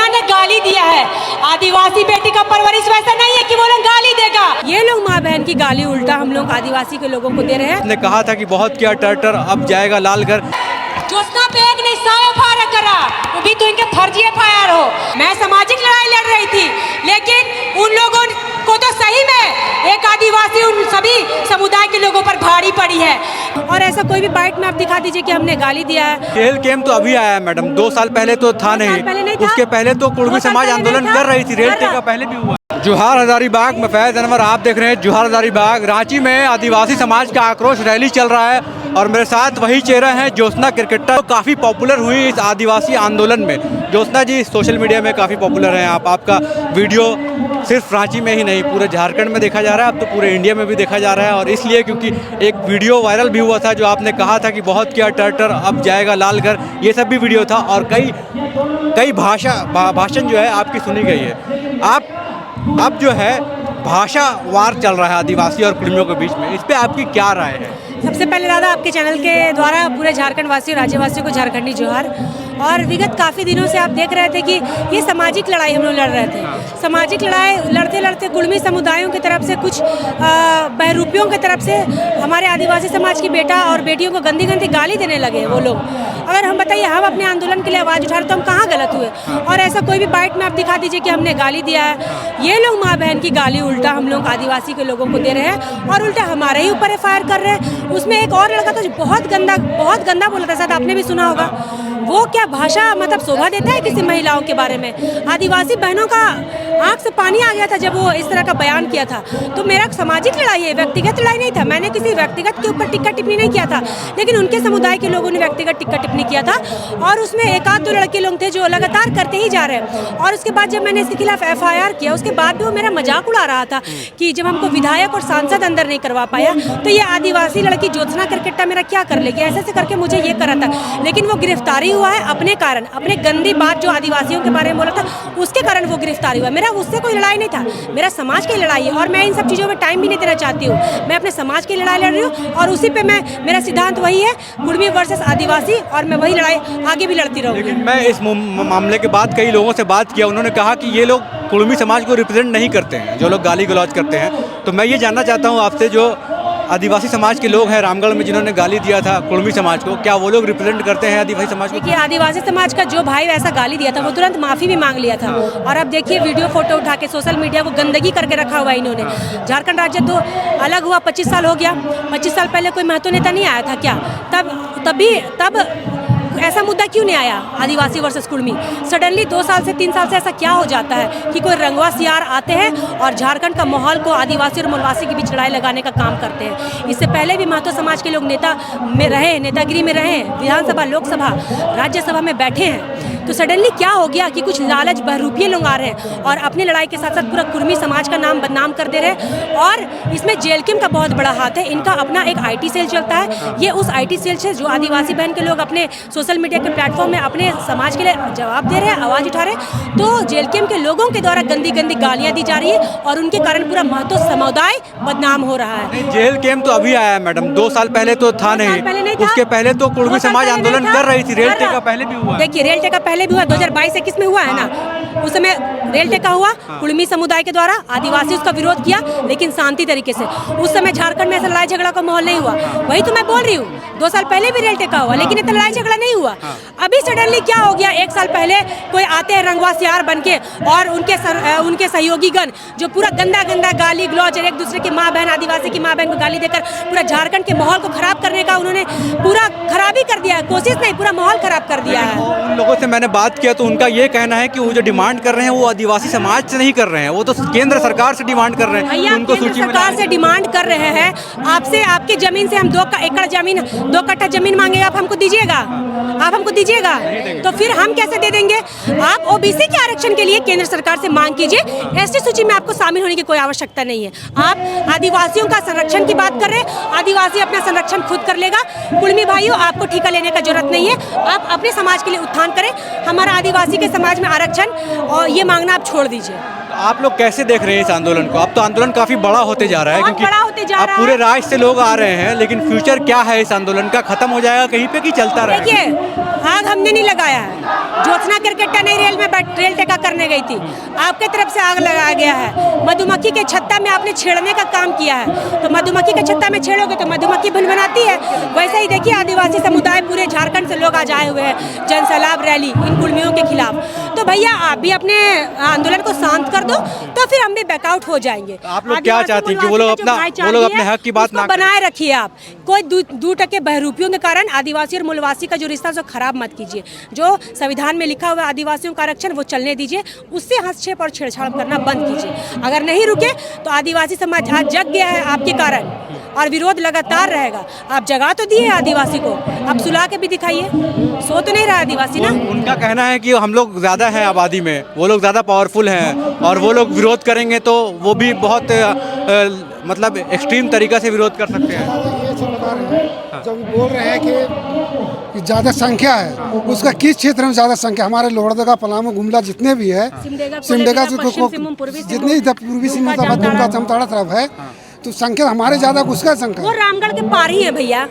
सेना ने गाली दिया है। आदिवासी बेटी का परवरिश वैसा नहीं है कि वो लोग गाली देगा। ये लोग माँ बहन की गाली उल्टा हम लोग आदिवासी के लोगों को दे रहे हैं। ने कहा था कि बहुत किया टर अब जाएगा लाल घर। ज्योत्सना पे एक नहीं 100 एफआईआर करा, वो भी तो इनके फर्जी एफआईआर हो। मैं सामाजिक लड़ाई लड़ रही थी, लेकिन उन लोगों को तो सही में एक आदिवासी उन सभी समुदाय के लोगों पर भारी पड़ी है। और ऐसा कोई भी बाइट में आप दिखा दीजिए कि हमने गाली दिया है। जेल कैंप तो अभी आया है मैडम, 2 साल पहले तो था नहीं, उसके पहले तो कुर्मी समाज आंदोलन कर रही थी, रेल टेका पहले भी हुआ। जोहार हजारीबाग में फैज अनवर आप देख रहे हैं जोहार हजारीबाग। रांची में आदिवासी समाज का आक्रोश रैली चल रहा है और मेरे साथ वही चेहरा है ज्योत्सना क्रिकेटर। तो काफ़ी पॉपुलर हुई इस आदिवासी आंदोलन में। ज्योत्सना जी सोशल मीडिया में काफ़ी पॉपुलर हैं आपका वीडियो सिर्फ रांची में ही नहीं पूरे झारखंड में देखा जा रहा है, अब तो पूरे इंडिया में भी देखा जा रहा है। और इसलिए क्योंकि एक वीडियो वायरल भी हुआ था जो आपने कहा था कि बहुत किया टर अब जाएगा लाल घर, ये सब भी वीडियो था और कई भाषण जो है आपकी सुनी गई है। अब जो है भाषा वार चल रहा है आदिवासी और कुर्मियों के बीच में, इस पे आपकी क्या राय है? सबसे पहले दादा आपके चैनल के द्वारा पूरे झारखंड वासियों राज्यवासियों को झारखंडी जोहार। और विगत काफ़ी दिनों से आप देख रहे थे कि ये सामाजिक लड़ाई हम लोग लड़ रहे थे। सामाजिक लड़ाई लड़ते लड़ते कुर्मी समुदायों की तरफ से कुछ बहरूपियों की तरफ से हमारे आदिवासी समाज की बेटा और बेटियों को गंदी गंदी गाली देने लगे वो लोग। अगर हम बताइए हम अपने आंदोलन के लिए आवाज़ उठा रहे तो हम कहाँ गलत हुए? और ऐसा कोई भी बाइट में आप दिखा दीजिए कि हमने गाली दिया है। ये लोग माँ बहन की गाली उल्टा हम लोग आदिवासी के लोगों को दे रहे हैं और उल्टा हमारे ही ऊपर एफआईआर कर रहे हैं। उसमें एक और लड़का था जो बहुत गंदा बोला था, शायद आपने भी सुना होगा। वो क्या भाषा मतलब शोभा देता है किसी महिलाओं के बारे में? आदिवासी बहनों का आंख से पानी आ गया था जब वो इस तरह का बयान किया था। तो मेरा सामाजिक लड़ाई है, व्यक्तिगत लड़ाई नहीं था। मैंने किसी व्यक्तिगत के ऊपर टिक्का टिप्पणी नहीं किया था, लेकिन उनके समुदाय के लोगों ने व्यक्तिगत टिक्का टिप्पणी किया था और उसमें एक आध 2 लड़के लोग थे जो लगातार करते ही जा रहे हैं। और उसके बाद जब मैंने इसके खिलाफ एफआईआर किया, उसके बाद भी वो मेरा मजाक उड़ा रहा था कि जब हमको विधायक और सांसद अंदर नहीं करवा पाया तो ये आदिवासी लड़की ज्योत्सना क्रिकेटा मेरा क्या कर लेगी, ऐसे करके मुझे ये करा था। लेकिन वो गिरफ्तारी हुआ है अपने कारण, अपने गंदी बात जो आदिवासियों के बारे में बोला था उसके कारण वो गिरफ्तारी हुआ। मेरा उससे कोई लड़ाई नहीं था, मेरा समाज की लड़ाई है और मैं इन सब चीज़ों में टाइम भी नहीं देना चाहती हूँ। मैं अपने समाज की लड़ाई लड़ रही हूँ और उसी पे मेरा सिद्धांत वही है, कुर्मी वर्सेस आदिवासी, और मैं वही लड़ाई आगे भी लड़ती रहूँगी। लेकिन मैं इस मामले के बाद कई लोगों से बात किया, उन्होंने कहा कि ये लोग कुर्मी समाज को रिप्रेजेंट नहीं करते हैं, जो लोग गाली गलौज करते हैं। तो मैं ये जानना चाहता हूँ आपसे, जो आदिवासी समाज के लोग हैं रामगढ़ में जिन्होंने गाली दिया था कुर्मी समाज को, क्या वो लोग रिप्रेजेंट करते हैं आदिवासी समाज को? देखिए आदिवासी समाज का जो भाई ऐसा गाली दिया था वो तुरंत माफ़ी भी मांग लिया था। और अब देखिए वीडियो फोटो उठा के सोशल मीडिया को गंदगी करके रखा हुआ इन्होंने। झारखंड राज्य तो अलग हुआ 25 साल हो गया, 25 साल पहले कोई महतो नेता नहीं आया था क्या? तब ऐसा मुद्दा क्यों नहीं आया आदिवासी वर्सेस कुर्मी? सडनली 2 साल से 3 साल से ऐसा क्या हो जाता है कि कोई रंगवा सियार आते हैं और झारखंड का माहौल को आदिवासी और मूलवासी के बीच लड़ाई लगाने का काम करते हैं? इससे पहले भी महतो समाज के लोग नेता में रहे, नेतागिरी में रहे, विधानसभा लोकसभा राज्यसभा में बैठे हैं। तो सडनली क्या हो गया कि कुछ लालच बहरूपिये लोग आ रहे हैं और अपनी लड़ाई के साथ साथ पूरा कुर्मी समाज का नाम बदनाम कर दे रहे हैं। और इसमें जेलकिम का बहुत बड़ा हाथ है। इनका अपना एक IT सेल चलता है, ये उस IT सेल से जो आदिवासी बहन के लोग अपने सोशल मीडिया के प्लेटफॉर्म में अपने समाज के लिए जवाब दे रहे हैं, आवाज़ उठा रहे हैं। तो जेलकिम के लोगों के द्वारा गंदी गंदी गालियाँ दी जा रही है और उनके कारण पूरा महतो समुदाय बदनाम हो रहा है। जेल कैंप तो अभी आया है मैडम, 2 साल पहले तो था नहीं, उसके पहले तो कुर्मी समाज आंदोलन कर रही थी, रेल टेका पहले भी हुआ। देखिए रेल टेका पहले भी हुआ, 2022-21 में हुआ है ना। उस समय रेल टेका हुआ, कुर्मी समुदाय के द्वारा आदिवासी उसका विरोध किया लेकिन शांति तरीके से। उस समय झारखंड में ऐसा लड़ाई झगड़ा का माहौल नहीं हुआ। वही तो मैं बोल रही हूँ, 2 साल पहले भी रेल टेका हुआ लेकिन इतना लड़ाई झगड़ा नहीं हुआ। अभी सडनली क्या हो गया, 1 साल पहले कोई आते हैं रंगवा सियार बन के और उनके सहयोगीगण जो पूरा गंदा गाली गलौज एक दूसरे की माँ बहन, आदिवासी की माँ बहन को गाली देकर पूरा झारखंड के माहौल को खराब करने का उन्होंने पूरा खराबी कर दिया है। कोशिश नहीं, पूरा माहौल खराब कर दिया है। उन लोगों से मैंने बात किया तो उनका ये कहना है कि वो जो डिमांड कर रहे हैं वो आदिवासी समाज से नहीं कर रहे हैं, वो तो केंद्र सरकार से डिमांड कर रहे हैं कि उनको सूची में सरकार से डिमांड कर रहे हैं। आपसे आपकी जमीन से हम 2 एकड़ जमीन 2 कट्ठा जमीन मांगे, आप हमको दीजिएगा? आप हमको दीजिएगा तो फिर हम कैसे दे देंगे? आप OBC के आरक्षण के लिए केंद्र सरकार से मांग कीजिए, ST सूची में आपको शामिल होने की कोई आवश्यकता नहीं है। आप आदिवासियों का संरक्षण की बात कर रहे हैं, आदिवासी अपना संरक्षण खुद कर लेगा। कुर्मी भाइयों आपको ठेका लेने का जरूरत नहीं है, आप अपने समाज के लिए उत्थान करें। हमारा आदिवासी के समाज में आरक्षण और ये मांगना आप छोड़ दीजिए। आप लोग कैसे देख रहे हैं इस आंदोलन को? अब तो आंदोलन काफी बड़ा होते जा रहा है, बहुत बड़ा होते जा अब रहा पूरे है। राज्य से लोग आ रहे हैं, लेकिन फ्यूचर क्या है इस आंदोलन का? खत्म हो जाएगा कहीं पे कि चलता रहेगा? देखिए, आग हमने नहीं लगाया है। ज्योत्सना क्रिकेटा नहीं रेल टेका करने गई थी, आपके तरफ से आग लगाया गया है। मधुमक्खी के छत्ता में आपने छेड़ने का काम किया है, तो मधुमक्खी के छत्ता में छेड़ोगे तो मधुमक्खी भनभनाती है। वैसे ही देखिए, आदिवासी समुदाय पूरे झारखंड से लोग आज आए हुए हैं जनसैलाब रैली इन कुर्मियों के खिलाफ। तो भैया आप भी अपने आंदोलन को शांत कर दो, तो फिर हम भी बैकआउट हो जाएंगे। तो आप लोग क्या चाहते हैं कि वो लोग अपने हक की बात ना बनाए रखिए। आप कोई 2% बहरूपियों के कारण आदिवासी और मूलवासी का जो रिश्ता है खराब मत कीजिए। जो संविधान में लिखा हुआ है आदिवासियों का आरक्षण वो चलने दीजिए, उससे हस्तक्षेप और छेड़छाड़ करना बंद कीजिए। अगर नहीं रुके तो आदिवासी समाज आज जग गया है आपके कारण, और विरोध लगातार रहेगा। आप जगह तो दिए आदिवासी को, आप सुला के भी दिखाइए। सो तो नहीं रहा आदिवासी ना। उनका कहना है कि हम लोग ज़्यादा हैं आबादी में, वो लोग ज़्यादा पावरफुल हैं, और वो लोग विरोध करेंगे तो वो भी बहुत मतलब एक्सट्रीम तरीक़ा से विरोध कर सकते हैं। ये सब बता रहे हैं, जब बोल रहे हैं कि ज़्यादा संख्या है, उसका किस क्षेत्र में ज़्यादा संख्या? हमारे लोहरदगा, पलामू, गुमला जितने भी है, सिमडेगा से जितने पूर्वी सिंहभूम दुमका, जामताड़ा तरफ है, तो संख्या हमारे ज़्यादा, उसका संख्या वो रामगढ़ के पार ही है भैया।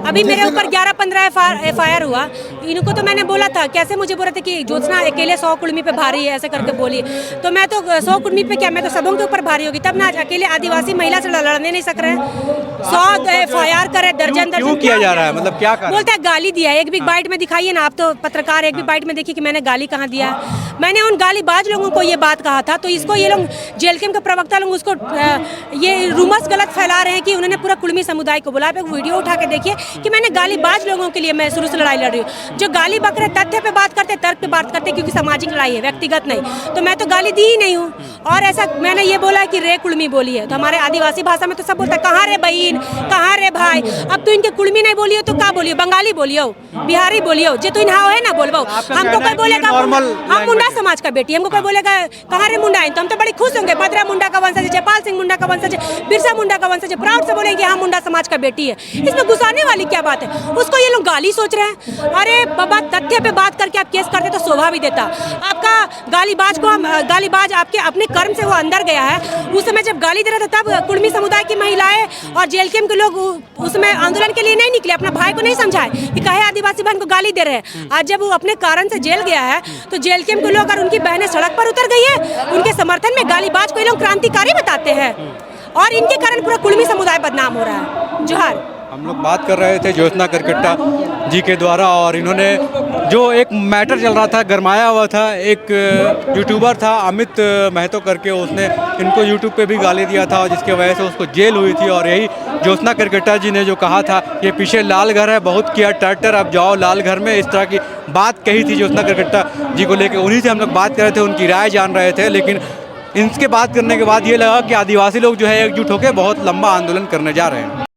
अभी मेरे ऊपर 11-15 FIR हुआ। इनको तो मैंने बोला था, कैसे मुझे बोल रहे थे कि ज्योत्सना अकेले 100 कुर्मी पे भारी है, ऐसे करके बोली। तो मैं तो 100 कुर्मी पे क्या, मैं तो सबों के ऊपर भारी होगी। तब ना आज अकेले आदिवासी महिला से लड़ने नहीं सक रहे हैं। 100 FIR करे, दर्जन क्यों किया जा रहा है? मतलब क्या कर बोलते हैं? गाली दिया है। एक भी बाइट में दिखाइए ना, आप तो पत्रकार, एक भी बाइट में देखिए कि मैंने गाली कहाँ दिया है। मैंने उन गालीबाज लोगों को ये बात कहा था, तो इसको ये लोग जेलकेम के प्रवक्ता लोग उसको ये रूमर्स गलत फैला रहे हैं कि उन्होंने पूरा कुर्मी समुदाय को बुलाया। एक वीडियो उठा के देखिए कि मैंने गालीबाज लोगों के लिए मैं शुरू से लड़ाई लड़ रही हूँ। जो गाली बकरे तथ्य पे बात करते, तर्क पे बात करते, क्योंकि सामाजिक लड़ाई है, व्यक्तिगत नहीं। तो मैं तो गाली दी ही नहीं हूँ। और ऐसा मैंने ये बोला कि रे कुर्मी बोली है, तो हमारे आदिवासी भाषा में तो सब बोलता है कहाँ रे बहन, कहाँ रे भाई। अब तो इनके कुर्मी नहीं बोलियो तो क्या बोलियो? बंगाली बोलियो, बिहारी बोलियो, जे तो इन्हा है ना बोलबो। हमको कोई बोलेगा हम मुंडा समाज का बेटी, हमको कोई बोलेगा कहाँ रे मुंडा है, तो हम तो बड़ी खुश होंगे। भद्रा मुंडा का वंशज, जयपाल सिंह मुंडा का वंशज, बिरसा मुंडा का वंशज, प्राउड से बोलेंगे हाँ मुंडा समाज का बेटी है। इसमें गुस्साने वाली क्या बात है? उसको ये लोग गाली सोच रहे हैं। अरे बाबा, तथ्य पे बात करके आप केस करते तो शोभा भी देता। आपका गालीबाज आपके अपने कर्म से वो अंदर गया है। उस समय जब गाली दे रहा था तब कुर्मी समुदाय की महिलाएं और जेलकेम के लोग उसमें आंदोलन के लिए नहीं निकले, अपना भाई को नहीं समझाए कि कहे आदिवासी बहन को गाली दे रहे हैं। आज जब वो अपने कारण से जेल गया है तो जेलकेम के लोग और उनकी बहनें सड़क पर उतर गई है। उनके समर्थन में गालीबाज को ये लोग क्रांतिकारी बताते हैं, और इनके कारण पूरा कुर्मी समुदाय बदनाम हो रहा है। जोहार। हम लोग बात कर रहे थे ज्योत्सना क्रिकेटा जी के द्वारा, और इन्होंने जो एक मैटर चल रहा था, गरमाया हुआ था, एक यूट्यूबर था अमित महतो करके, उसने इनको यूट्यूब पे भी गाली दिया था, और जिसके वजह से उसको जेल हुई थी। और यही ज्योत्सना क्रिकेटा जी ने जो कहा था, ये पीछे लाल घर है, बहुत किया टर्टर, अब जाओ लाल घर में, इस तरह की बात कही थी ज्योत्सना क्रिकेटा जी को लेकर। उन्हीं से हम लोग बात कर रहे थे, उनकी राय जान रहे थे। लेकिन इनके बात करने के बाद ये लगा कि आदिवासी लोग जो है एकजुट होकर बहुत लंबा आंदोलन करने जा रहे हैं।